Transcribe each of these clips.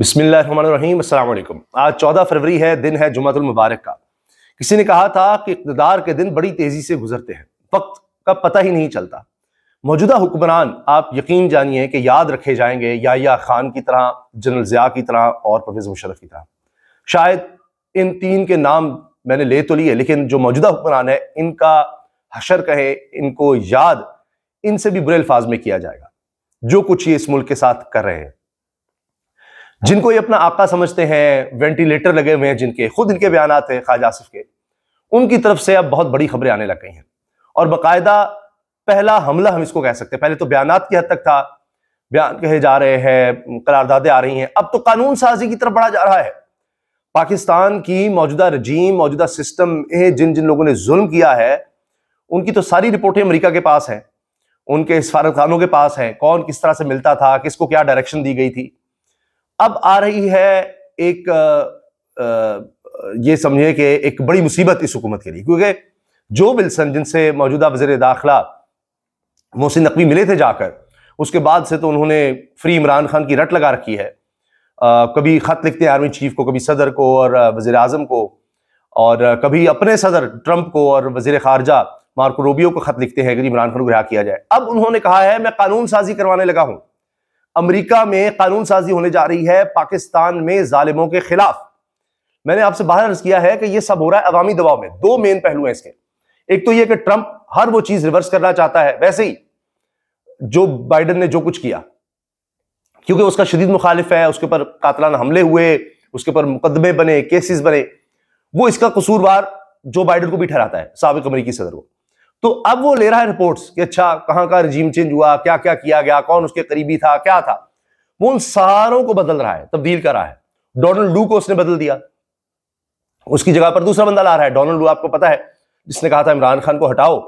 बिस्मिल्लाहिर्रहमानिर्रहीम, अस्सलाम वालेकुम। आज 14 फरवरी है, दिन है जुमातुल मुबारक का। किसी ने कहा था कि इक़्तिदार के दिन बड़ी तेजी से गुजरते हैं, वक्त का पता ही नहीं चलता। मौजूदा हुक्मरान आप यकीन जानिए कि याद रखे जाएंगे याहिया खान की तरह, जनरल ज़िया की तरह और परवेज़ मुशर्रफ की तरह। शायद इन तीन के नाम मैंने ले तो लिए, लेकिन जो मौजूदा हुक्मरान है इनका हशर कहे, इनको याद इनसे भी बुरे अल्फाज में किया जाएगा। जो कुछ ये इस मुल्क के साथ कर रहे हैं, जिनको ये अपना आका समझते हैं, वेंटिलेटर लगे हुए हैं जिनके, खुद इनके बयानात थे ख्वाजा आसिफ के, उनकी तरफ से अब बहुत बड़ी खबरें आने लग गई हैं। और बाकायदा पहला हमला हम इसको कह सकते हैं। पहले तो बयानात की हद तक था, बयान कहे जा रहे हैं, करारदादें आ रही हैं, अब तो कानून साजी की तरफ बढ़ा जा रहा है। पाकिस्तान की मौजूदा रजीम, मौजूदा सिस्टम में जिन जिन लोगों ने जुल्म किया है, उनकी तो सारी रिपोर्टें अमेरिका के पास हैं, उनके सफारतखानों के पास हैं, कौन किस तरह से मिलता था, किसको क्या डायरेक्शन दी गई थी। अब आ रही है एक ये समझिए कि एक बड़ी मुसीबत इस हुकूमत के लिए, क्योंकि जो विल्सन जिनसे मौजूदा वज़ीर दाखिला मोहसिन नकवी मिले थे जाकर, उसके बाद से तो उन्होंने फ्री इमरान खान की रट लगा रखी है। कभी खत लिखते हैं आर्मी चीफ को, कभी सदर को और वज़ीर आज़म को, और कभी अपने सदर ट्रंप को और वज़ीर खारजा मार्को रूबियो को खत लिखते हैं कि इमरान खान को रिहा किया जाए। अब उन्होंने कहा है मैं कानून साजी करवाने लगा हूं। अमेरिका में कानून साजी होने जा रही है पाकिस्तान में जालिमों के खिलाफ। मैंने आपसे बाहर अर्ज किया है कि यह सब हो रहा है अवामी दबाव में। दो मेन पहलू हैं इसके। एक तो यह कि ट्रंप हर वो चीज रिवर्स करना चाहता है, वैसे ही जो बाइडेन ने जो कुछ किया, क्योंकि उसका शदीद मुखालिफ है, उसके ऊपर कातलाना हमले हुए, उसके ऊपर मुकदमे बने, केसेस बने, वो इसका कसूरवार जो बाइडेन को भी ठहराता है, साबिक अमेरिकी सदर को। तो अब वो ले रहा है रिपोर्ट्स कि अच्छा कहां का रजीम चेंज हुआ, क्या क्या किया गया, कौन उसके करीबी था, क्या था। वो उन सारों को बदल रहा है, तब्दील कर रहा है। डोनाल्ड लू को उसने बदल दिया, उसकी जगह पर दूसरा बंदा ला रहा है। डोनाल्ड लू आपको पता है, जिसने कहा था इमरान खान को हटाओ,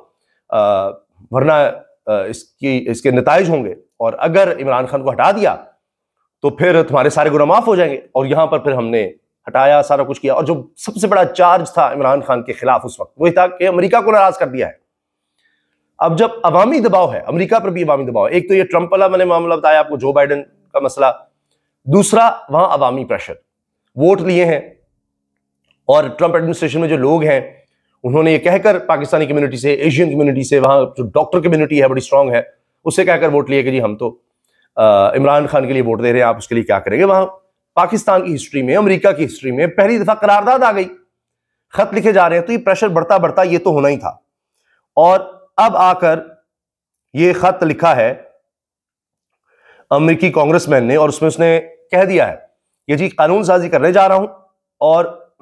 वरना इसके नताइज होंगे, और अगर इमरान खान को हटा दिया तो फिर तुम्हारे सारे गुनाह माफ हो जाएंगे। और यहां पर फिर हमने हटाया, सारा कुछ किया। और जो सबसे बड़ा चार्ज था इमरान खान के खिलाफ उस वक्त, वही था कि अमेरिका को नाराज कर दिया है। अब जब अवामी दबाव है, अमेरिका पर भी अवामी दबाव है। एक तो ये ट्रंप वाला मैंने मामला बताया आपको, जो बाइडेन का मसला, दूसरा वहां अवामी प्रेशर, वोट लिए हैं, और ट्रंप एडमिनिस्ट्रेशन में जो लोग हैं उन्होंने ये कहकर पाकिस्तानी कम्युनिटी से, एशियन कम्युनिटी से, वहां जो डॉक्टर कम्युनिटी है बड़ी स्ट्रांग है, उससे कहकर वोट लिए कि जी हम तो इमरान खान के लिए वोट दे रहे हैं, आप उसके लिए क्या करेंगे। वहां पाकिस्तान की हिस्ट्री में, अमेरिका की हिस्ट्री में पहली दफा करारदाद आ गई, खत लिखे जा रहे हैं। तो ये प्रेशर बढ़ता बढ़ता ये तो होना ही था। और अब आकर ये खत लिखा है अमेरिकी कांग्रेसमैन ने, और उसमें उसने कह दिया है कि जी कानून साजी करने जा रहा हूं, और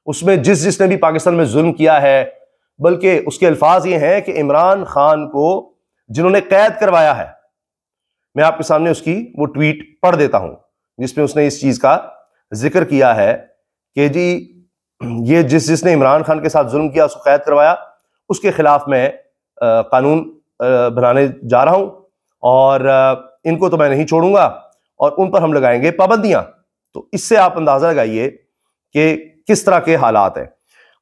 उसमें जिसने भी पाकिस्तान में जुल्म किया है, बल्कि उसके अल्फाज ये हैं कि इमरान खान को जिन्होंने कैद करवाया है, मैं आपके सामने उसकी वो ट्वीट पढ़ देता हूं, जिसमें उसने इस चीज का जिक्र किया है कि जी ये जिसने इमरान खान के साथ जुल्म किया, उसको कैद करवाया, उसके खिलाफ मैं कानून बनाने जा रहा हूं, और इनको तो मैं नहीं छोड़ूंगा, और उन पर हम लगाएंगे पाबंदियां। तो इससे आप अंदाजा लगाइए कि किस तरह के हालात हैं।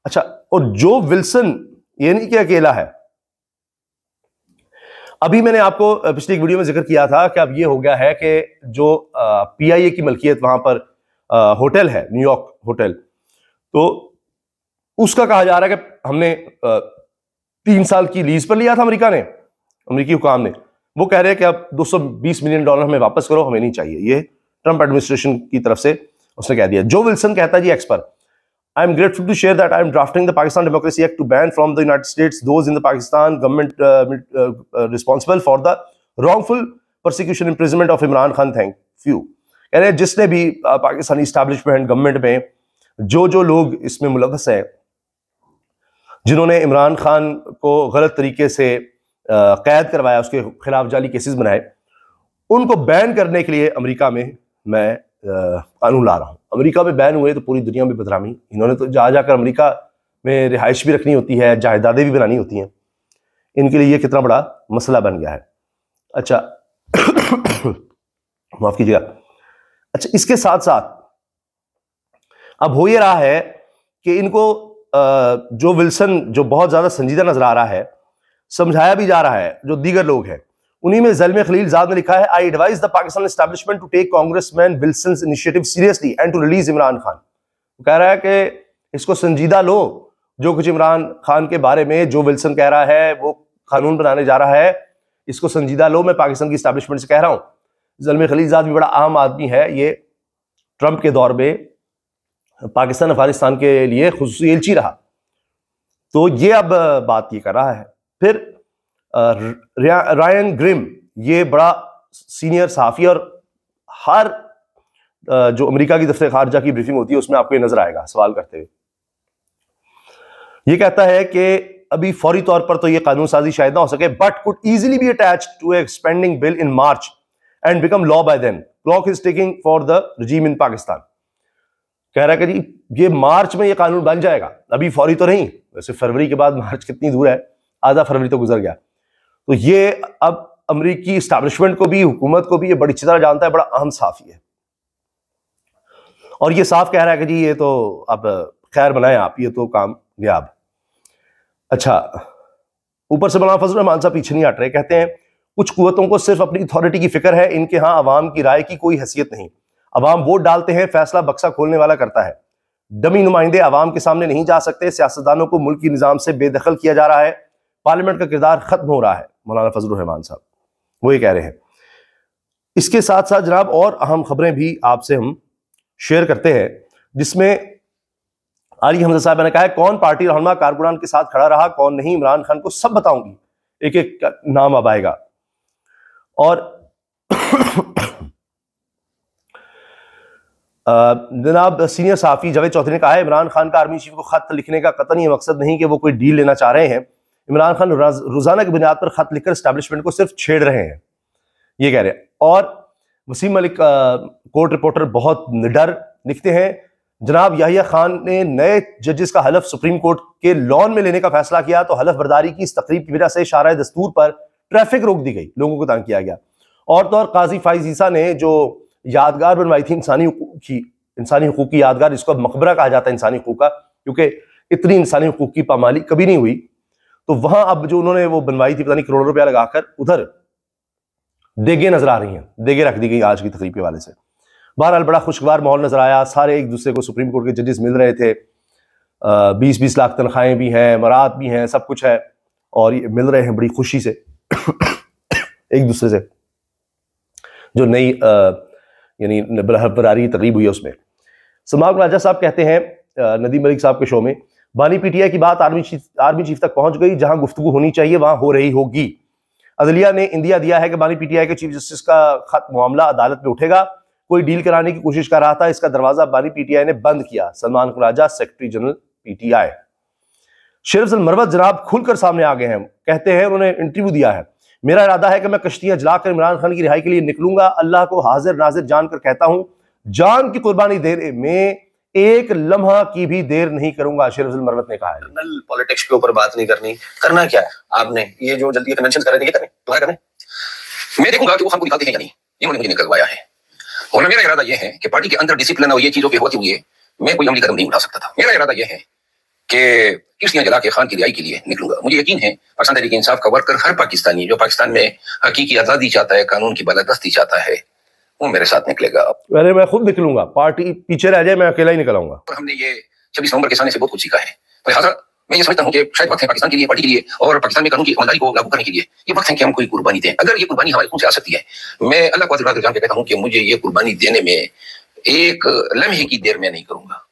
अच्छा, और जो विल्सन ये नहीं कि अकेला है। अभी मैंने आपको पिछली एक वीडियो में जिक्र किया था कि अब ये हो गया है कि जो पीआईए की मलकियत वहां पर होटल है, न्यूयॉर्क होटल, तो उसका कहा जा रहा है कि हमने 3 साल की लीज पर लिया था अमेरिका ने, अमेरिकी हुकाम ने। वो कह रहे हैं कि अब $220 मिलियन हमें वापस करो, हमें नहीं चाहिए। ये ट्रंप एडमिनिस्ट्रेशन की तरफ से उसने कह दिया। जो विल्सन कहता है जी expert, I am grateful to share that I am drafting the Pakistan Democracy Act to ban from the United States those in the Pakistan government responsible for the wrongful persecution imprisonment of Imran Khan, thank you. कह रहे हैं जिसने भी Pakistani establishment, government में जो लोग इसमें मुलव्वस है, जिन्होंने इमरान खान को गलत तरीके से कैद करवाया, उसके खिलाफ जाली केसेस बनाए, उनको बैन करने के लिए अमेरिका में मैं कानून ला रहा हूं। अमेरिका में बैन हुए तो पूरी दुनिया में बदनामी। इन्होंने तो जाकर अमेरिका में रिहाइश भी रखनी होती है, जायदादें भी बनानी होती हैं। इनके लिए ये कितना बड़ा मसला बन गया है। अच्छा माफ कीजिएगा। अच्छा, इसके साथ साथ अब हो ये रहा है कि इनको जो विल्सन, जो बहुत ज्यादा संजीदा नजर आ रहा है, समझाया भी जा रहा है, जो दीगर लोग हैं उन्हीं में ज़ल्मे खलीलजाद ने लिखा है, I advise the Pakistan establishment to take congressman Wilson's initiative seriously and to release Imran Khan. वो कह रहा है कि इसको संजीदा लो, जो कुछ इमरान खान के बारे में जो विल्सन कह रहा है, वो कानून बनाने जा रहा है, इसको संजीदा लो। मैं पाकिस्तान की एस्टैब्लिशमेंट से कह रहा हूं। ज़ल्मे खलीलजाद भी बड़ा अहम आदमी है, ये ट्रंप के दौर में पाकिस्तान अफगानिस्तान के लिए खुसूसी एलची रहा, तो ये अब बात ये कर रहा है। फिर रायन ग्रिम, ये बड़ा सीनियर सहाफ़ी, और हर जो अमेरिका की दफ्तर खारजा की ब्रीफिंग होती है उसमें आपको ये नजर आएगा सवाल करते हुए। ये कहता है कि अभी फौरी तौर पर तो ये कानून साजी शायद ना हो सके, but could easily be attached to a expending bill in March and become law by then. Clock is ticking for the regime in Pakistan. कह रहा है कि जी ये मार्च में ये कानून बन जाएगा, अभी फौरी तो नहीं, वैसे फरवरी के बाद मार्च कितनी दूर है, आधा फरवरी तो गुजर गया। तो ये अब अमेरिकी एस्टैब्लिशमेंट को भी, हुकूमत को भी ये बड़ी अच्छी तरह जानता है, बड़ा अहम साफी है। और ये साफ कह रहा है कि जी ये तो अब खैर बनाए आप, ये तो काम गया अब। अच्छा, ऊपर से मौलाना फजल रहमान साहब पीछे नहीं हट रहे, कहते हैं कुछ कुव्वतों को सिर्फ अपनी अथॉरिटी की फिक्र है, इनके यहाँ अवाम की राय की कोई हैसियत नहीं। अवाम वोट डालते हैं, फैसला बक्सा खोलने वाला करता है। डमी नुमाइंदे अवाम के सामने नहीं जा सकते, सियासतदानों को मुल्क की निज़ाम से बेदखल किया जा रहा है, पार्लियामेंट का किरदार खत्म हो रहा है। मौलाना फजल रहमान साहब वो ये कह रहे हैं। इसके साथ साथ जनाब और अहम खबरें भी आपसे हम शेयर करते हैं, जिसमें आली हमजा साहब ने कहा है, कौन पार्टी रहनुमा कारकुनान के साथ खड़ा रहा, कौन नहीं, इमरान खान को सब बताऊंगी, एक एक नाम अब आएगा। और जनाब सीनियर सहाफी जावेद चौधरी ने कहा है, इमरान खान का आर्मी चीफ को खत लिखने का कतई ये मकसद नहीं कि वो कोई डील लेना चाह रहे हैं। इमरान खान रोजाना की बुनियाद पर खत लिखकर एस्टैब्लिशमेंट को सिर्फ छेड़ रहे हैं, ये कह रहे हैं। और वसीम मलिक कोर्ट रिपोर्टर बहुत निडर लिखते हैं, जनाब याहिया खान ने नए जजेस का हलफ सुप्रीम कोर्ट के लॉन में लेने का फैसला किया, तो हलफ बर्दारी की इस तकरीब की वजह से शारा दस्तूर पर ट्रैफिक रोक दी गई, लोगों को तंग किया गया। और तो और काजी फाइज ईसा ने जो यादगार बनवाई थी इंसानी हुकूक की यादगार, जिसको अब मकबरा कहा जाता है इंसानी हुकूक का, क्योंकि इतनी इंसानी हुकूक की पामाली कभी नहीं हुई, तो वहां अब जो उन्होंने वो बनवाई थी पता नहीं करोड़ों रुपया लगाकर, उधर देगे नजर आ रही हैं, देगे रख दी गई आज की तकरीब के वाले से। बहरहाल बड़ा खुशगवार माहौल नजर आया, सारे एक दूसरे को सुप्रीम कोर्ट के जजेस मिल रहे थे, 20-20 लाख तनख्वाहें भी हैं, मरात भी हैं, सब कुछ है, और ये मिल रहे हैं बड़ी खुशी से एक दूसरे से। जो नई यानी बरारी तकरीब हुई है उसमें समाग राजा साहब कहते हैं नदीम मलिक साहब के शो में, बानी पीटीआई की बात आर्मी चीफ तक पहुंच गई, जहां गुफ्तगू होनी चाहिए वहां हो रही होगी। अदलिया ने इंदिया दिया है कि बानी पीटीआई के चीफ जस्टिस का खत मामला अदालत में उठेगा, कोई डील कराने की कोशिश कर रहा था, इसका दरवाजा बानी पीटीआई ने बंद किया। Salman Khuraja, secretary general PTI. Sher Marwat जनाब खुलकर सामने आ गए हैं, कहते हैं उन्होंने इंटरव्यू दिया है, मेरा इरादा है कि मैं कश्तियां जलाकर इमरान खान की रिहाई के लिए निकलूंगा, अल्लाह को हाजिर नाजिर जानकर कहता हूं, जान की कुर्बानी देने में एक लम्हा की भी देर नहीं करूंगा, शेर मरवत ने कहा है। पॉलिटिक्स के ऊपर बात नहीं करनी, करना क्या है आपने, ये जो जल्दी कन्वेंशन कर रहे थे ये करने मैं देखूंगा कि वो हमको निकालते हैं या नहीं, इन्होंने मुझे निकलवाया है। और मेरा इरादा यह है कि पार्टी के अंदर डिसिप्लिन और ये चीजों के होते हुए मैं कोई अमली कदम नहीं उठा सकता था। मेरा इरादा यह है कि किश्तियां जला के खान की रिहाई के लिए निकलूंगा। मुझे यकीन है पाकिस्तान तहरीक इंसाफ का वर्कर, हर पाकिस्तानी जो पाकिस्तान में हकीकी आजादी चाहता है, कानून की बालादस्ती चाहता है, वो मेरे साथ निकलेगा। अरे मैं खुद निकलूंगा, पार्टी पीछे रह जाए, मैं अकेला ही निकलाऊंगा। और हमने ये 26 नवंबर के सामने से बहुत कुछ सीखा है। लिहाजा मैं ये समझता हूँ कि शायद वक्त है पाकिस्तान के लिए, पार्टी के लिए और पाकिस्तान में कानून की ईमानदारी को लागू करने के लिए ये वक्त है कि हम कोई कुर्बानी दें। अगर ये कुर्बानी हमारे खून से आ सकती है, मैं अल्लाह को जान के कहता हूँ कि मुझे ये कुर्बानी देने में एक लम्हे की देर में नहीं करूंगा।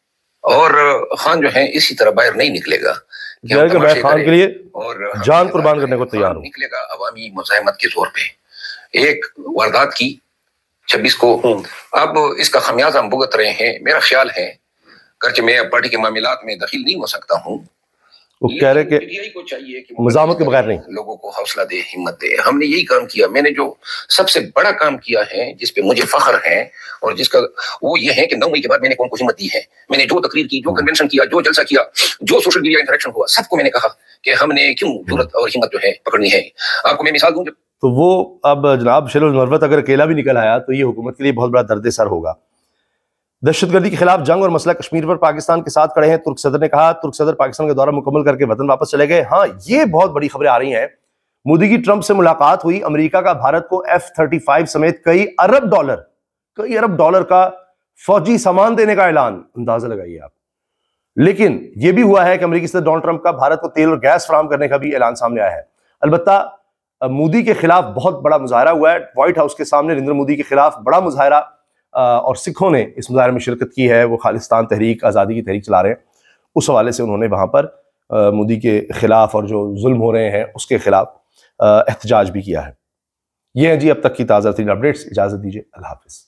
और खान जो है इसी तरह बाहर नहीं निकलेगा कि मैं खान के लिए और जान कुर्बान करने को तैयार हूं। निकलेगा अवामी मुजाहिमत के जोर पे। एक वारदात की 26 को, अब इसका खमियाजा हम भुगत रहे हैं। मेरा ख्याल है करके मैं पार्टी के मामलात में दखल नहीं हो सकता हूँ। वो कह रहे कि को चाहिए कि मुजामत के बगैर नहीं, लोगों को हौसला दे, हिम्मत दे। हमने यही काम किया। मैंने जो सबसे बड़ा काम किया है, जिसपे मुझे फख्र है और जिसका वो ये है कि 9 मई के बाद मैंने कौन को हिम्मत दी है। मैंने जो तकरीर की, जो कन्वेंशन किया, जो जलसा किया, जो सोशल मीडिया इंटरेक्शन हुआ, सबको मैंने कहा कि हमने क्यों जुर्रत और हिम्मत जो है पकड़नी है। आपको मैं मिसाल दूं, तो वो अब जनाब शेर मरवत अगर अकेला भी निकल आया तो ये हुकूमत के लिए बहुत बड़ा दर्द सर होगा। दहशतगर्दी के खिलाफ जंग और मसला कश्मीर पर पाकिस्तान के साथ खड़े हैं, तुर्क सदर ने कहा। तुर्क सदर पाकिस्तान का दौरा मुकम्मल करके वतन वापस चले गए। हाँ, ये बहुत बड़ी खबरें आ रही हैं। मोदी की ट्रंप से मुलाकात हुई, अमेरिका का भारत को F-35 समेत कई अरब डॉलर का फौजी सामान देने का ऐलान, अंदाजा लगाइए आप। लेकिन यह भी हुआ है कि अमेरिकी सदर डोनाल्ड ट्रंप का भारत को तेल और गैस फराहम करने का भी ऐलान सामने आया है। अलबत्ता मोदी के खिलाफ बहुत बड़ा मुजाहरा हुआ है, व्हाइट हाउस के सामने नरेंद्र मोदी के खिलाफ बड़ा मुजाहरा, और सिखों ने इस मुजाहरे में शिरकत की है, वो खालिस्तान तहरीक, आज़ादी की तहरीक चला रहे हैं। उस हवाले से उन्होंने वहां पर मोदी के खिलाफ और जो जुल्म हो रहे हैं उसके खिलाफ एहतजाज भी किया है। ये हैं जी अब तक की ताज़ा तरीन अपडेट्स। इजाज़त दीजिए, अल्लाह हाफिज़।